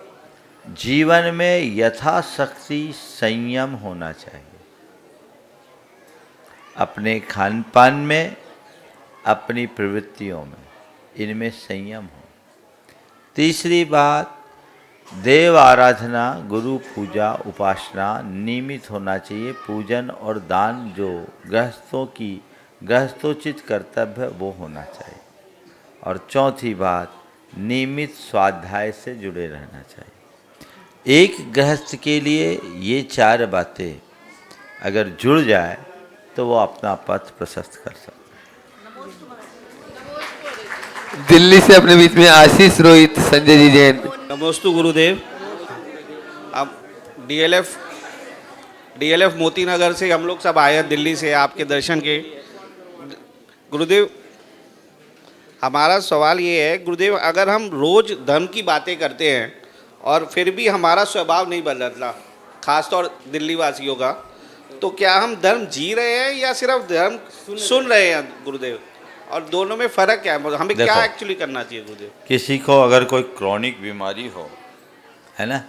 Speaker 4: जीवन में यथाशक्ति संयम होना चाहिए। अपने खान पान में, अपनी प्रवृत्तियों में, इनमें संयम हो। तीसरी बात, देव आराधना, गुरु पूजा, उपासना नियमित होना चाहिए। पूजन और दान जो गृहस्थोचित कर्तव्य है वो होना चाहिए। और चौथी बात, नियमित स्वाध्याय से जुड़े रहना चाहिए। एक गृहस्थ के लिए ये 4 बातें अगर जुड़ जाए तो वो अपना पथ प्रशस्त कर सकता है।
Speaker 2: दिल्ली से अपने बीच में आशीष रोहित संजय जी जैन।
Speaker 14: नमोस्तु गुरुदेव। अब डीएलएफ मोती नगर से हम लोग सब आए हैं दिल्ली से आपके दर्शन के। गुरुदेव, हमारा सवाल ये है गुरुदेव, अगर हम रोज धर्म की बातें करते हैं और फिर भी हमारा स्वभाव नहीं बदलता, खासतौर दिल्ली वासियों का, तो क्या हम धर्म जी रहे हैं या सिर्फ धर्म सुन रहे हैं गुरुदेव? और दोनों में फ़र्क क्या है? हमें क्या एक्चुअली करना चाहिए गुरुदेव?
Speaker 4: किसी को अगर कोई क्रॉनिक बीमारी हो, है ना,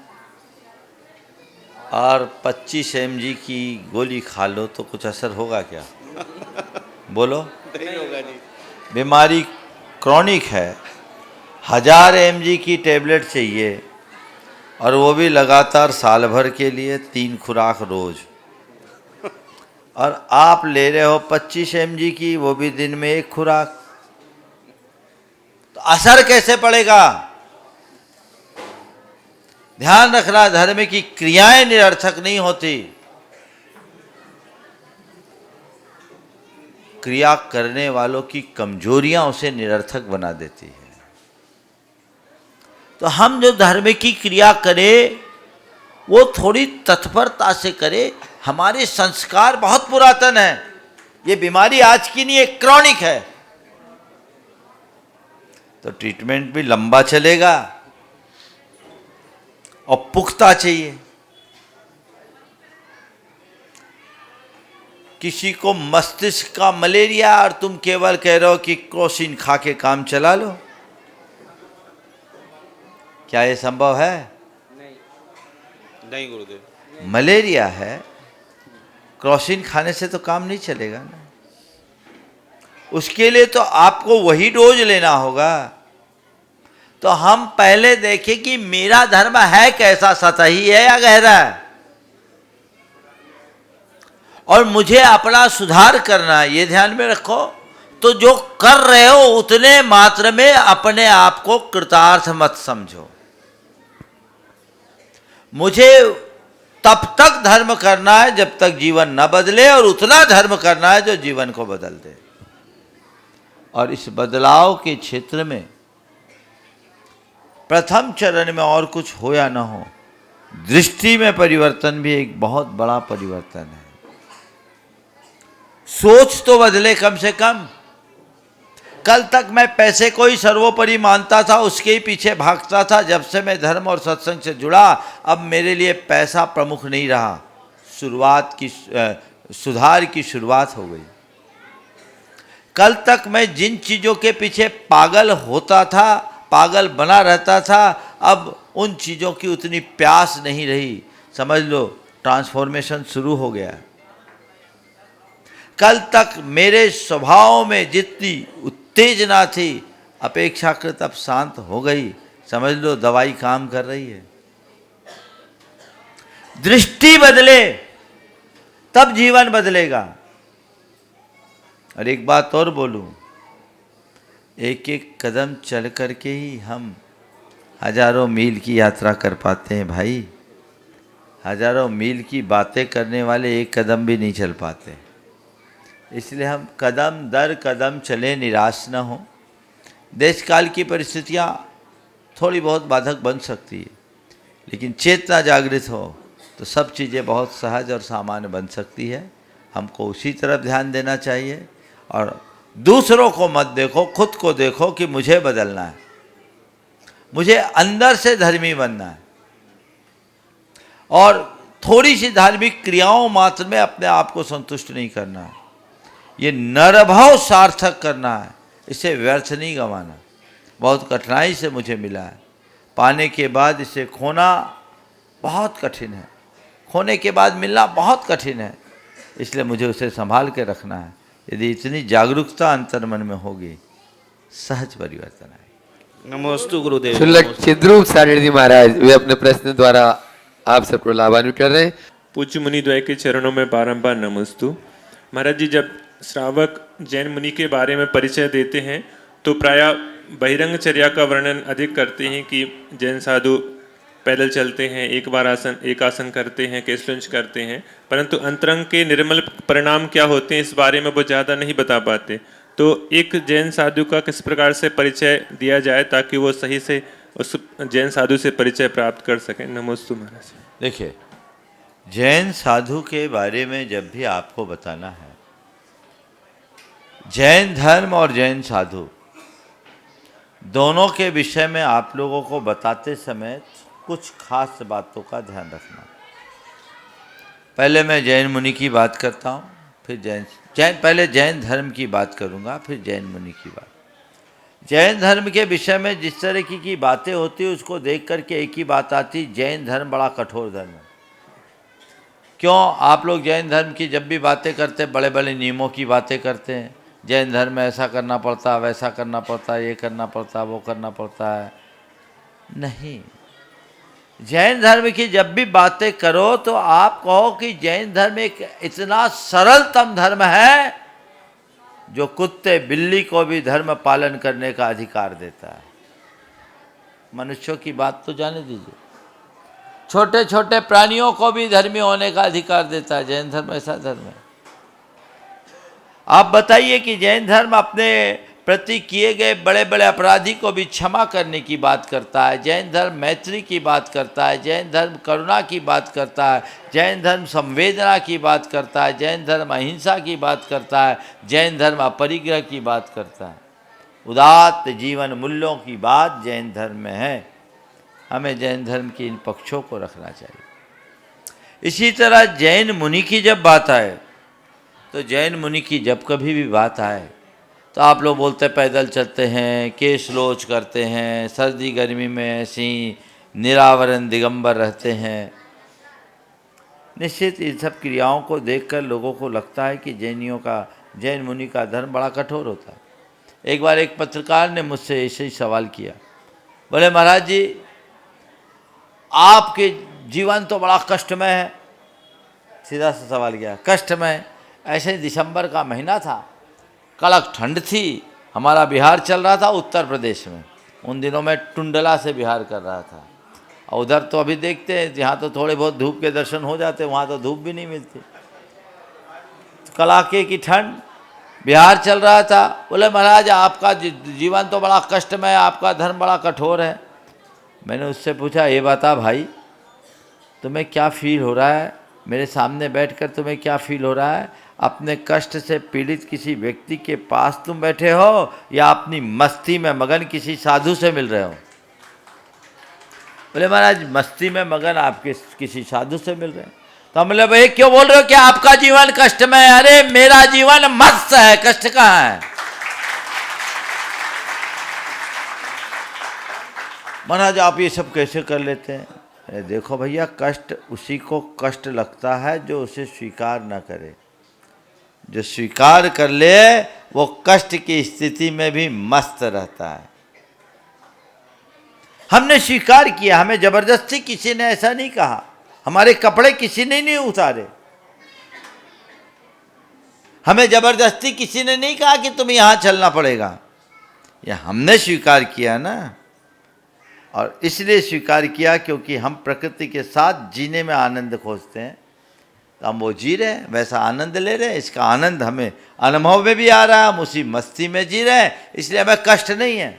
Speaker 4: और 25 mg की गोली खा लो तो कुछ असर होगा क्या? बोलो।
Speaker 14: नहीं होगा जी।
Speaker 4: बीमारी क्रॉनिक है, 1000 mg की टेबलेट चाहिए, और वो भी लगातार साल भर के लिए 3 खुराक रोज, और आप ले रहे हो 25 mg की, वो भी दिन में 1 खुराक, तो असर कैसे पड़ेगा? ध्यान रखना, धर्म की क्रियाएं निरर्थक नहीं होती, क्रिया करने वालों की कमजोरियां उसे निरर्थक बना देती है। तो हम जो धर्म की क्रिया करें वो थोड़ी तत्परता से करें। हमारे संस्कार बहुत पुरातन है, ये बीमारी आज की नहीं है, क्रॉनिक है, तो ट्रीटमेंट भी लंबा चलेगा और पुख्ता चाहिए। किसी को मस्तिष्क का मलेरिया और तुम केवल कह रहे हो कि क्रोसिन खा के काम चला लो, क्या ये संभव है?
Speaker 14: नहीं गुरुदेव।
Speaker 4: मलेरिया है, क्रोसिन खाने से तो काम नहीं चलेगा ना। उसके लिए तो आपको वही डोज लेना होगा। तो हम पहले देखें कि मेरा धर्म है कैसा, सतही है या गहरा है, और मुझे अपना सुधार करना है, ये ध्यान में रखो। तो जो कर रहे हो उतने मात्र में अपने आप को कृतार्थ मत समझो। मुझे तब तक धर्म करना है जब तक जीवन न बदले, और उतना धर्म करना है जो जीवन को बदल दे। और इस बदलाव के क्षेत्र में प्रथम चरण में और कुछ हो या ना हो, दृष्टि में परिवर्तन भी एक बहुत बड़ा परिवर्तन है। सोच तो बदले कम से कम। कल तक मैं पैसे को ही सर्वोपरि मानता था, उसके ही पीछे भागता था। जब से मैं धर्म और सत्संग से जुड़ा, अब मेरे लिए पैसा प्रमुख नहीं रहा। सुधार की शुरुआत हो गई। कल तक मैं जिन चीज़ों के पीछे पागल होता था, पागल बना रहता था, अब उन चीज़ों की उतनी प्यास नहीं रही। समझ लो, ट्रांसफॉर्मेशन शुरू हो गया। कल तक मेरे स्वभाव में जितनी उत्तेजना थी, अपेक्षाकृत अब शांत हो गई। समझ लो, दवाई काम कर रही है। दृष्टि बदले तब जीवन बदलेगा। और एक बात और बोलूं, एक एक कदम चल करके ही हम हजारों मील की यात्रा कर पाते हैं भाई। हजारों मील की बातें करने वाले एक कदम भी नहीं चल पाते। इसलिए हम कदम दर कदम चले, निराश न हो। देश काल की परिस्थितियाँ थोड़ी बहुत बाधक बन सकती है, लेकिन चेतना जागृत हो तो सब चीज़ें बहुत सहज और सामान्य बन सकती है। हमको उसी तरफ ध्यान देना चाहिए, और दूसरों को मत देखो, खुद को देखो कि मुझे बदलना है, मुझे अंदर से धर्मी बनना है। और थोड़ी सी धार्मिक क्रियाओं मात्र में अपने आप को संतुष्ट नहीं करना है, ये नरभाव सार्थक करना है, इसे व्यर्थ नहीं गंवाना। बहुत कठिनाई से मुझे मिला है, पाने के बाद इसे खोना बहुत कठिन है, खोने के बाद मिलना बहुत कठिन है, इसलिए मुझे उसे संभाल के रखना है। यदि इतनी जागरूकता अंतर्मन में होगी, सहज परिवर्तन आएगा।
Speaker 14: नमोस्तु गुरुदेव।
Speaker 2: शुल्लक चिद्रूप सागर जी महाराज वे अपने प्रश्न द्वारा आप सबको लाभान्वित कर रहे हैं।
Speaker 15: पूज्य मुनि द्वय के चरणों में बारंबार नमस्तु। महाराज जी, जब श्रावक जैन मुनि के बारे में परिचय देते हैं तो प्रायः बहिरंगचर्या का वर्णन अधिक करते हैं कि जैन साधु पैदल चलते हैं, एक आसन करते हैं, केशलुंज करते हैं, परंतु अंतरंग के निर्मल परिणाम क्या होते हैं इस बारे में वो ज़्यादा नहीं बता पाते। तो एक जैन साधु का किस प्रकार से परिचय दिया जाए ताकि वो सही से उस जैन साधु से परिचय प्राप्त कर सकें? नमोस्तु महाराज।
Speaker 4: देखिए, जैन साधु के बारे में जब भी आपको बताना है, जैन धर्म और जैन साधु दोनों के विषय में आप लोगों को बताते समय कुछ खास बातों का ध्यान रखना। पहले मैं जैन मुनि की बात करता हूँ, फिर पहले जैन धर्म की बात करूँगा, फिर जैन मुनि की बात। जैन धर्म के विषय में जिस तरह की बातें होती है उसको देख करके एक ही बात आती, जैन धर्म बड़ा कठोर धर्म है। क्यों? आप लोग जैन धर्म की जब भी बातें करते हैं, बड़े बड़े नियमों की बातें करते हैं, जैन धर्म में ऐसा करना पड़ता है, वैसा करना पड़ता है, ये करना पड़ता है, वो करना पड़ता है। नहीं, जैन धर्म की जब भी बातें करो तो आप कहो कि जैन धर्म एक इतना सरलतम धर्म है जो कुत्ते बिल्ली को भी धर्म पालन करने का अधिकार देता है। मनुष्यों की बात तो जाने दीजिए, छोटे छोटे प्राणियों को भी धर्मी होने का अधिकार देता है। जैन धर्म ऐसा धर्म है। आप बताइए कि जैन धर्म अपने प्रति किए गए बड़े बड़े अपराधी को भी क्षमा करने की बात करता है, जैन धर्म मैत्री की बात करता है, जैन धर्म करुणा की बात करता है, जैन धर्म संवेदना की बात करता है, जैन धर्म अहिंसा की बात करता है, जैन धर्म अपरिग्रह की बात करता है। उदात्त जीवन मूल्यों की बात जैन धर्म में है। हमें जैन धर्म के इन पक्षों को रखना चाहिए। इसी तरह जैन मुनि की जब बात आए तो जैन मुनि की जब कभी भी बात आए तो आप लोग बोलते पैदल चलते हैं, केश लोच करते हैं, सर्दी गर्मी में ऐसी निरावरण दिगंबर रहते हैं। निश्चित इन सब क्रियाओं को देखकर लोगों को लगता है कि जैन मुनि का धर्म बड़ा कठोर होता है। एक बार एक पत्रकार ने मुझसे ऐसे ही सवाल किया, बोले महाराज जी आपके जीवन तो बड़ा कष्टमय है। सीधा सा सवाल किया, कष्टमय? ऐसे दिसंबर का महीना था, कड़क ठंड थी, हमारा बिहार चल रहा था उत्तर प्रदेश में। उन दिनों में टुंडला से बिहार कर रहा था, और उधर तो अभी देखते हैं जहाँ तो थोड़े बहुत धूप के दर्शन हो जाते, वहाँ तो धूप भी नहीं मिलती। कड़ाके की ठंड, बिहार चल रहा था। बोले महाराज आपका जीवन तो बड़ा कष्टमय है, आपका धर्म बड़ा कठोर है। मैंने उससे पूछा, ये बता भाई तुम्हें क्या फील हो रहा है, मेरे सामने बैठकर तुम्हें क्या फील हो रहा है? अपने कष्ट से पीड़ित किसी व्यक्ति के पास तुम बैठे हो या अपनी मस्ती में मगन किसी साधु से मिल रहे हो? बोले महाराज मस्ती में मगन आप किसी साधु से मिल रहे हैं। तो हम बोले भाई क्यों बोल रहे हो कि आपका जीवन कष्ट में है? अरे मेरा जीवन मस्त है, कष्ट कहाँ है? महाराज आप ये सब कैसे कर लेते हैं? अरे देखो भैया, कष्ट उसी को कष्ट लगता है जो उसे स्वीकार न करे। जो स्वीकार कर ले वो कष्ट की स्थिति में भी मस्त रहता है। हमने स्वीकार किया, हमें जबरदस्ती किसी ने ऐसा नहीं कहा, हमारे कपड़े किसी ने नहीं उतारे, हमें जबरदस्ती किसी ने नहीं कहा कि तुम्हें यहां चलना पड़ेगा। यह हमने स्वीकार किया ना, और इसलिए स्वीकार किया क्योंकि हम प्रकृति के साथ जीने में आनंद खोजते हैं। तो हम वो जी रहे हैं, वैसा आनंद ले रहे हैं, इसका आनंद हमें अनुभव में भी आ रहा है, हम उसी मस्ती में जी रहे हैं, इसलिए हमें कष्ट नहीं है।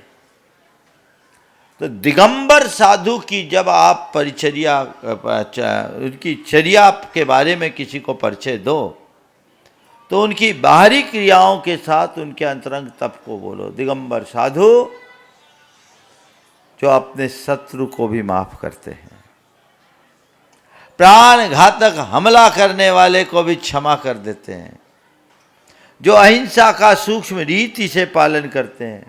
Speaker 4: तो दिगंबर साधु की जब आप परिचर्या, उनकी चर्या के बारे में किसी को परिचय दो तो उनकी बाहरी क्रियाओं के साथ उनके अंतरंग तप को बोलो। दिगंबर साधु जो अपने शत्रु को भी माफ करते हैं, प्राण घातक हमला करने वाले को भी क्षमा कर देते हैं, जो अहिंसा का सूक्ष्म रीति से पालन करते हैं,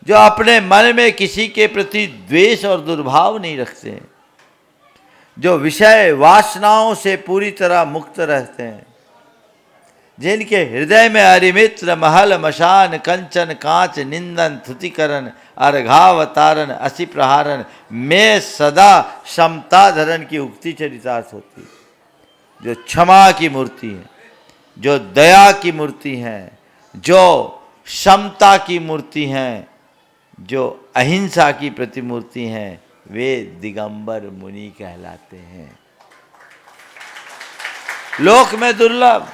Speaker 4: जो अपने मन में किसी के प्रति द्वेष और दुर्भाव नहीं रखते हैं, जो विषय वासनाओं से पूरी तरह मुक्त रहते हैं, जिनके हृदय में अरिमित्र महल मशान कंचन कांच निंदन थुतिकरण अर्घावतारण असी प्रहारण में सदा क्षमता धरण की उक्ति चरितार्थ होती है, जो क्षमा की मूर्ति है, जो दया की मूर्ति हैं, जो क्षमता की मूर्ति हैं, जो अहिंसा की प्रतिमूर्ति हैं, वे दिगंबर मुनि कहलाते हैं। लोक में दुर्लभ।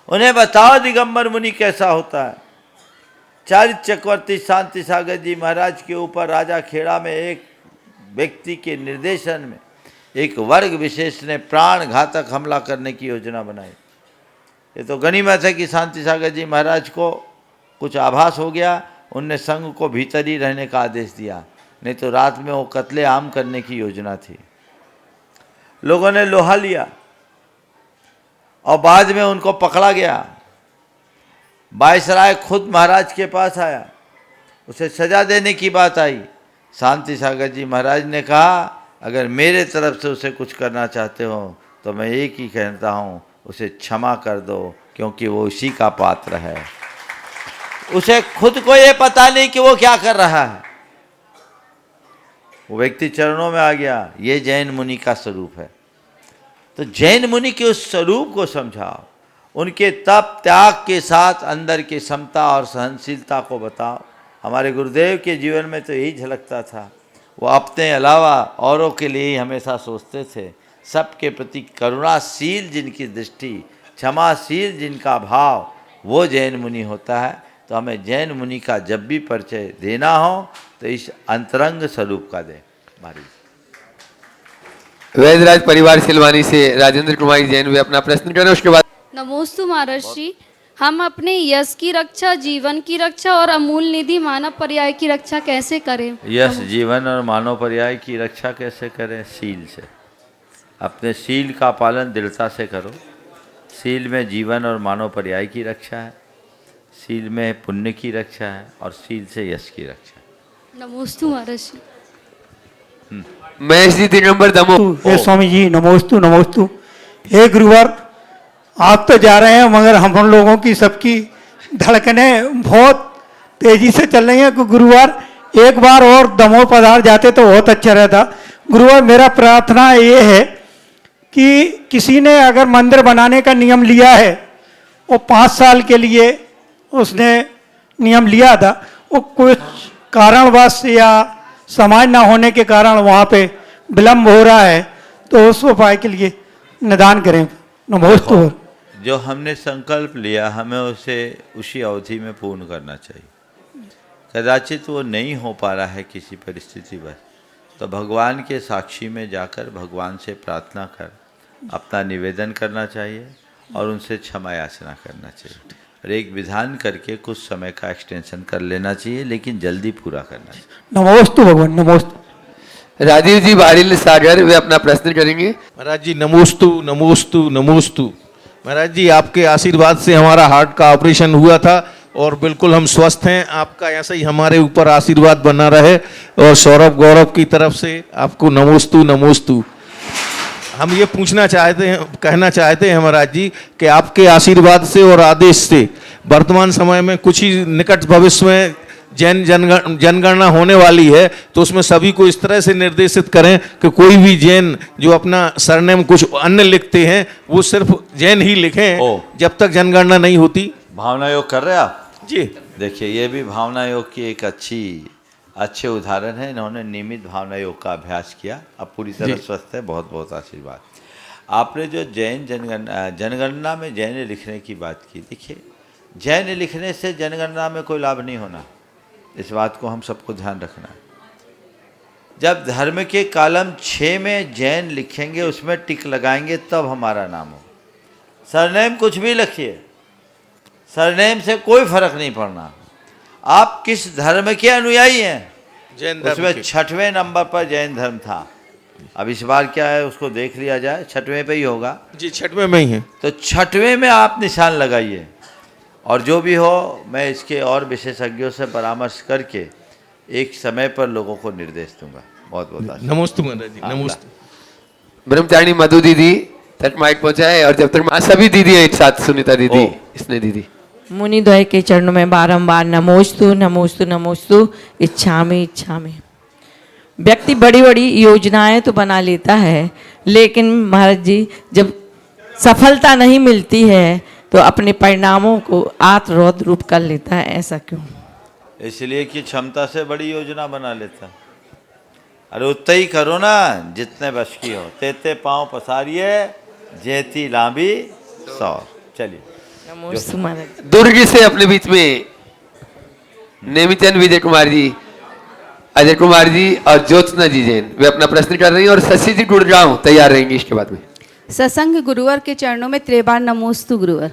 Speaker 4: उन्हें बताओ दिगंबर मुनि कैसा होता है। चारित्र चक्रवर्ती शांति सागर जी महाराज के ऊपर राजा खेड़ा में एक व्यक्ति के निर्देशन में एक वर्ग विशेष ने प्राण घातक हमला करने की योजना बनाई। ये तो गनीमत है कि शांति सागर जी महाराज को कुछ आभास हो गया, उनने संघ को भीतर ही रहने का आदेश दिया, नहीं तो रात में वो कत्ले आम करने की योजना थी। लोगों ने लोहा लिया और बाद में उनको पकड़ा गया। वायसराय खुद महाराज के पास आया, उसे सजा देने की बात आई। शांति सागर जी महाराज ने कहा, अगर मेरे तरफ से उसे कुछ करना चाहते हो तो मैं एक ही कहता हूँ, उसे क्षमा कर दो, क्योंकि वो उसी का पात्र है। उसे खुद को ये पता नहीं कि वो क्या कर रहा है। वो व्यक्ति चरणों में आ गया। ये जैन मुनि का स्वरूप है। तो जैन मुनि के उस स्वरूप को समझाओ, उनके तप त्याग के साथ अंदर की समता और सहनशीलता को बताओ। हमारे गुरुदेव के जीवन में तो यही झलकता था। वो अपने अलावा औरों के लिए ही हमेशा सोचते थे। सबके प्रति करुणाशील जिनकी दृष्टि, क्षमाशील जिनका भाव, वो जैन मुनि होता है। तो हमें जैन मुनि का जब भी परिचय देना हो तो इस अंतरंग स्वरूप का दें। हमारी
Speaker 2: वैद्यराज परिवार सिलवानी से राजेंद्र कुमारी जैन वे अपना प्रश्न करें, उसके बाद
Speaker 16: नमोस्तु महाराज जी। हम अपने यश की रक्षा, जीवन की रक्षा और अमूल निधि मानव पर्याय की रक्षा कैसे करें?
Speaker 4: यश, जीवन और मानव पर्याय की रक्षा कैसे करें? शील से। अपने शील का पालन दृढ़ता से करो। शील में जीवन और मानव पर्याय की रक्षा है, शील में पुण्य की रक्षा है और शील से यश की रक्षा है।
Speaker 16: नमोस्तु महाराज जी।
Speaker 2: महेश जी 3 नंबर दमो।
Speaker 17: हे स्वामी जी नमोस्तु नमोस्तु। हे गुरुवर, आप तो जा रहे हैं मगर हम लोगों की सबकी धड़कनें बहुत तेजी से चल रही हैं। गुरुवार एक बार और दमोह पधार जाते तो बहुत अच्छा रहता। गुरुवार मेरा प्रार्थना ये है कि किसी ने अगर मंदिर बनाने का नियम लिया है, वो 5 साल के लिए उसने नियम लिया था, वो कुछ कारणवश या समाज ना होने के कारण वहाँ पे विलम्ब हो रहा है, तो उस उपाय के लिए निदान करें। नमोस्तु।
Speaker 4: जो हमने संकल्प लिया हमें उसे उसी अवधि में पूर्ण करना चाहिए। कदाचित वो नहीं हो पा रहा है किसी परिस्थिति पर, तो भगवान के साक्षी में जाकर भगवान से प्रार्थना कर अपना निवेदन करना चाहिए और उनसे क्षमा याचना करना चाहिए और एक विधान करके कुछ समय का एक्सटेंशन कर लेना चाहिए, लेकिन जल्दी पूरा करना चाहिए।
Speaker 17: नमोस्तु भगवान नमोस्तु।
Speaker 2: राजीव जी बारिल सागर वे अपना प्रश्न करेंगे।
Speaker 18: महाराज जी नमोस्तु नमोस्तु नमोस्तु। महाराज जी आपके आशीर्वाद से हमारा हार्ट का ऑपरेशन हुआ था और बिल्कुल हम स्वस्थ हैं। आपका ऐसा ही हमारे ऊपर आशीर्वाद बना रहे और सौरभ गौरव की तरफ से आपको नमोस्तु नमोस्तु। हम ये पूछना चाहते हैं, कहना चाहते हैं महाराज जी कि आपके आशीर्वाद से और आदेश से वर्तमान समय में कुछ ही निकट भविष्य में जैन जनगणना होने वाली है, तो उसमें सभी को इस तरह से निर्देशित करें कि कोई भी जैन जो अपना सरनेम कुछ अन्य लिखते हैं वो सिर्फ जैन ही लिखें जब तक जनगणना नहीं होती।
Speaker 4: भावना योग कर रहे हैं आप
Speaker 18: जी?
Speaker 4: देखिए ये भी भावना योग की एक अच्छे उदाहरण है। इन्होंने नियमित भावना योग का अभ्यास किया, अब पूरी तरह स्वस्थ है। बहुत बहुत आशीर्वाद। आपने जो जैन जनगणना में जैन लिखने की बात की, देखिए जैन लिखने से जनगणना में कोई लाभ नहीं होना, इस बात को हम सबको ध्यान रखना है। जब धर्म के कॉलम 6 में जैन लिखेंगे, उसमें टिक लगाएंगे, तब हमारा नाम हो। सरनेम कुछ भी लिखिए, सरनेम से कोई फर्क नहीं पड़ना। आप किस धर्म के अनुयायी हैं?
Speaker 18: जैन धर्म
Speaker 4: उसमें
Speaker 18: के।
Speaker 4: 6वें नंबर पर जैन धर्म था। अब इस बार क्या है उसको देख लिया जाए, छठवें पे ही होगा।
Speaker 18: जी, छठवें में ही है।
Speaker 4: तो छठवें में आप निशान लगाइए, और जो भी हो मैं इसके और विशेषज्ञों से परामर्श करके एक समय पर लोगों को निर्देश दूंगा। बहुत बहुत धन्यवाद।
Speaker 18: नमोस्तु महाराज जी, नमोस्तु।
Speaker 2: ब्रह्मचारिणी मधु दीदी तक माइक पहुंचाए, और जब तक सभी दीदी एक साथ, सुनीता दीदी, इसने दीदी।
Speaker 19: मुनिद्वय के चरणों में बारंबार नमोस्तु नमोस्तु नमोस्तु, इच्छामि इच्छामि। व्यक्ति बड़ी बड़ी योजनाएं तो बना लेता है, लेकिन महाराज जी जब सफलता नहीं मिलती है तो अपने परिणामों को आत्मरोध रूप कर लेता है, ऐसा क्यों?
Speaker 4: इसलिए कि क्षमता से बड़ी योजना बना लेता। अरे उतना ही करो ना जितने बश की हो। तेते पाँव पसारिए जेती लांबी 100। चलिए
Speaker 19: नमोस्तु महाराज।
Speaker 2: दुर्ग से अपने बीच में नेमिचंद विजय कुमार जी, अजय कुमार जी और ज्योत्सना जी जैन, वे अपना प्रश्न कर रही हैं, और शशि जी गुड़गांव तैयार रहेंगे इसके बाद में।
Speaker 20: सत्संग गुरुवर के चरणों में त्रिबार नमोस्तु गुरुवर।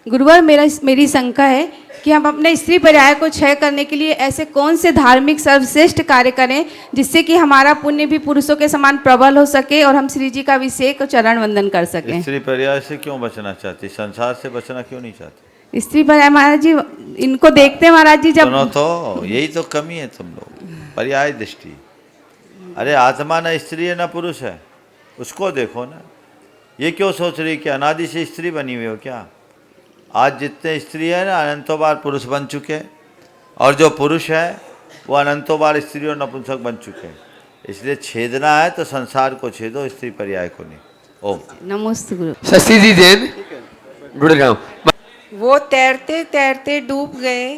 Speaker 20: गुरुवर, मेरी शंका है कि हम अपने स्त्री पर्याय को क्षय करने के लिए ऐसे कौन से धार्मिक सर्वश्रेष्ठ कार्य करें जिससे कि हमारा पुण्य भी पुरुषों के समान प्रबल हो सके और हम श्री जी का अभिषेक और चरण वंदन कर सकें।
Speaker 4: स्त्री पर्याय से क्यों बचना चाहती, संसार से बचना क्यों नहीं चाहती?
Speaker 20: स्त्री पर्याय महाराज जी, इनको देखते हैं महाराज जी जब
Speaker 4: सुनो तो, यही तो कमी है तुम लोग, पर्याय दृष्टि। अरे आत्मा न स्त्री है न पुरुष है, उसको देखो ना। ये क्यों सोच रही कि अनादि से स्त्री बनी हुई हो क्या? आज जितने स्त्री है ना अनंतों बार पुरुष बन चुके, और जो पुरुष है वो अनंतों बार स्त्री और नपुंसक बन चुके। इसलिए छेदना है तो संसार को छेदो, स्त्री पर्याय को नहीं। ओम
Speaker 20: नमोस्तु गुरु।
Speaker 2: शशि जी जैन गुड़गांव।
Speaker 11: वो तैरते तैरते डूब गए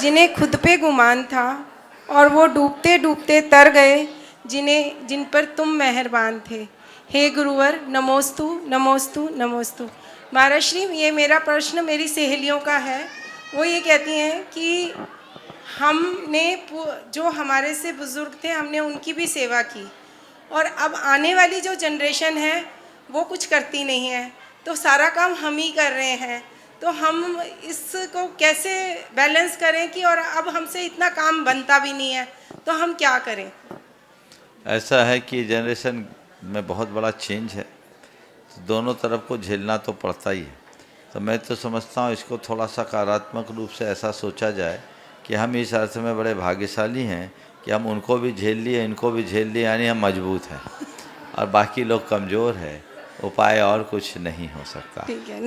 Speaker 11: जिन्हें खुद पे गुमान था, और वो डूबते डूबते तर गए जिन पर तुम मेहरबान थे। हे गुरुवर, नमोस्तु नमोस्तु नमोस्तु। महाराज श्री, ये मेरा प्रश्न मेरी सहेलियों का है। वो ये कहती हैं कि हमने जो हमारे से बुजुर्ग थे हमने उनकी भी सेवा की, और अब आने वाली जो जनरेशन है वो कुछ करती नहीं है, तो सारा काम हम ही कर रहे हैं। तो हम इसको कैसे बैलेंस करें कि, और अब हमसे इतना काम बनता भी नहीं है, तो हम क्या करें?
Speaker 4: ऐसा है कि जनरेशन में बहुत बड़ा चेंज है, तो दोनों तरफ को झेलना तो पड़ता ही है। तो मैं तो समझता हूँ इसको थोड़ा सकारात्मक रूप से ऐसा सोचा जाए कि हम इस अर्थ में बड़े भाग्यशाली हैं कि हम उनको भी झेल लिए, इनको भी झेल लिए, यानी हम मजबूत हैं और बाकी लोग कमज़ोर है। उपाय और कुछ नहीं हो सकता।
Speaker 11: ठीक है।